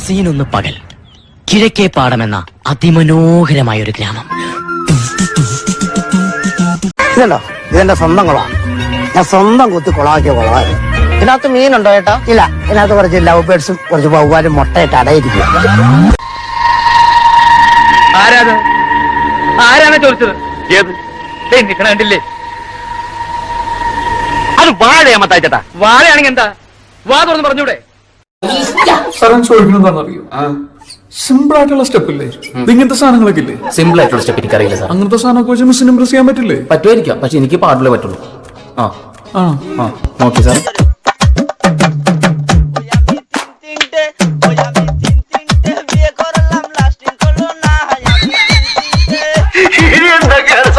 സീനൊന്ന് പകൽ. കിഴക്കേ പാടമെന്ന അതിമനോഹരമായ ഒരു ഗ്രാമം. ഇതല്ലോ, ഇതെന്റെ സ്വന്തം കുളമാണ്. ഞാൻ സ്വന്തം കുത്തി കുളമാക്കിയ കുളമായിരുന്നു. ഇതിനകത്ത് മീനുണ്ടോ ചേട്ടാ? ഇല്ല, ഇതിനകത്ത് കുറച്ച് ലവ് ബേർഡ്സും കുറച്ച് വവ്വാലും മുട്ടയിട്ട് അടയിരിക്കുക. ആരാണ് ചോദിച്ചത്? ഏത് കണ്ടില്ലേ? അത് വാഴയാമത്താ ചേട്ടാ. വാഴയാണെങ്കിൽ എന്താ? വാ തുറന്ന് പറഞ്ഞൂടെ? ചോദിക്കുന്നറിയോ? സിമ്പിൾ ആയിട്ടുള്ള സ്റ്റെപ്പ് ഇല്ലേ? ഇങ്ങനത്തെ സാധനങ്ങളൊക്കെ ഇല്ലേ? സിമ്പിൾ ആയിട്ടുള്ള സ്റ്റെപ്പ് എനിക്കറിയില്ല സാർ. അങ്ങനത്തെ സാധനമൊക്കെ വെച്ച് മിസ്സിന് ഇംപ്രസ് ചെയ്യാൻ പറ്റില്ലേ? പറ്റുമായിരിക്കാം, പക്ഷെ എനിക്ക് പാടില്ലേ പറ്റുള്ളൂ. Okay sir.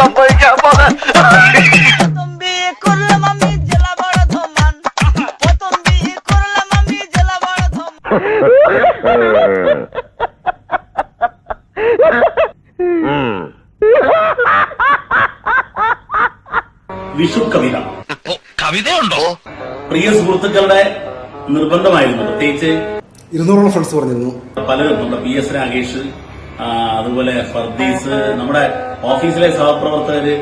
സംഭവിക്കാൻ പോകുന്നത് വിഷു കവിത. കവിതയുണ്ടോ? പ്രിയ സുഹൃത്തുക്കളുടെ നിർബന്ധമായിരുന്നു. പ്രത്യേകിച്ച് 200 ഫ്രണ്ട്സ് പറഞ്ഞിരുന്നു. പലരും, നമ്മുടെ PS രാകേഷ്, അതുപോലെ ഫർദീസ്, നമ്മുടെ ഓഫീസിലെ സഹപ്രവർത്തകര്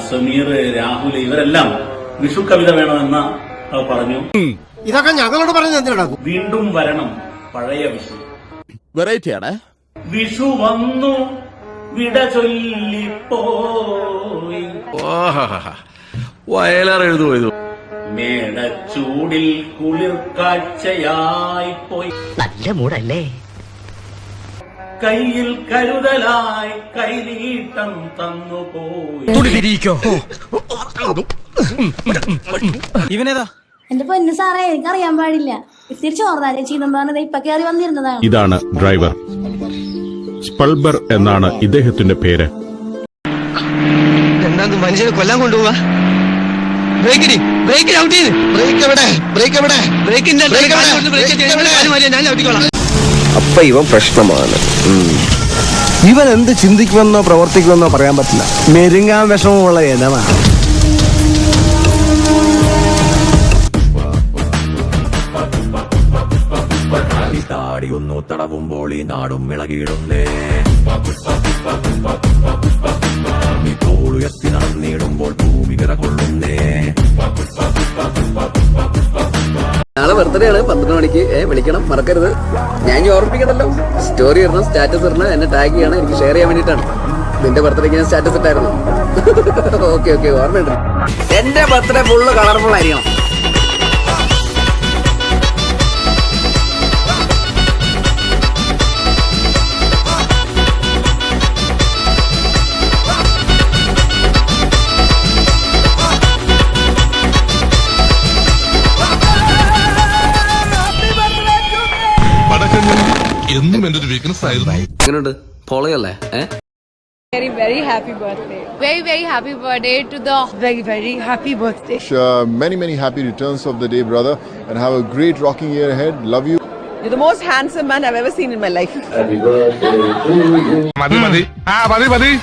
സമീർ, രാഹുൽ, ഇവരെല്ലാം വിഷു കവിത വേണമെന്ന് പറഞ്ഞു. ഇതൊക്കെ ഞങ്ങളോട് പറഞ്ഞത് എന്തിനാണ്? വീണ്ടും വരണം പഴയ വിഷു. വെറൈറ്റിയാണ്. വിഷു വന്നു വിട ചൊല്ലിപ്പോയി, വയലാർ എഴുതുപോയത്. മേടച്ചൂടിൽ കുളിർ കാഴ്ചയായി പോയി. നല്ല മൂടല്ലേ? കയ്യിൽ കരുതലായി കൈനീട്ടം തന്നുപോയി. ഇവനേതാ? എന്റെ പൊന്നു സാറേ, എനിക്കറിയാൻ പാടില്ല. ഇത്തിരി ചോർന്നാലേ ചീതമ്പാണ് ഇപ്പൊ കയറി വന്നിരുന്നതാണ്. ഇതാണ് ഡ്രൈവർ. സ്പൾബർ എന്നാണ് ഇദ്ദേഹത്തിന്റെ പേര്. എന്താ മനുഷ്യനെ കൊല്ലാൻ കൊണ്ടുപോവാ? ബ്രേക്ക് ഔട്ട് ചെയ്ത് ഞാൻ ഔട്ടിക്കോളാം. അപ്പൊ ഇവൻ പ്രശ്നമാണ്. ഇവൻ എന്ത് ചിന്തിക്കുമെന്നോ പ്രവർത്തിക്കുമെന്നോ പറയാൻ പറ്റില്ല. മെരുങ്ങാൻ വിഷമമുള്ള ഇനമാണ്. താടിയൊന്നു തടവുമ്പോൾ ഈ നാടും ഇളകിയിടുന്നേ. തോളുയർത്തി നടന്നിടുമ്പോൾ ഭൂമി വിറകൊള്ളുന്നേ. നാളെ ബർത്ത്ഡേ ആണ്, 12 മണിക്ക്. വിളിക്കണം, മറക്കരുത്. ഞാൻ ഓർമ്മിപ്പിക്കണല്ലോ. സ്റ്റോറി ഇടണം, സ്റ്റാറ്റസ് ഇടണം, എന്നെ ടാഗ് ചെയ്യണം. എനിക്ക് ഷെയർ ചെയ്യാൻ വേണ്ടിയിട്ടാണ്. നിന്റെ ബർത്ത്ഡേക്ക് ഞാൻ സ്റ്റാറ്റസ് ഇട്ടായിരുന്നു. ഓക്കെ ഓർമ്മയുണ്ട്. എന്റെ ബർത്ത്ഡേ ഫുള്ള് കളർഫുൾ ആയിരിക്കണം. എന്നും എന്റെ ഒരു വീക്ക്നെസ് ആയിരുന്നു. എങ്ങനെയുണ്ട്? പൊളയല്ലേ? Very happy birthday. Very happy birthday to the very happy birthday. Many happy returns of the day, brother, and have a great rocking year ahead. Love you. You're the most handsome man I've ever seen in my life. Happy birthday to you. Madi.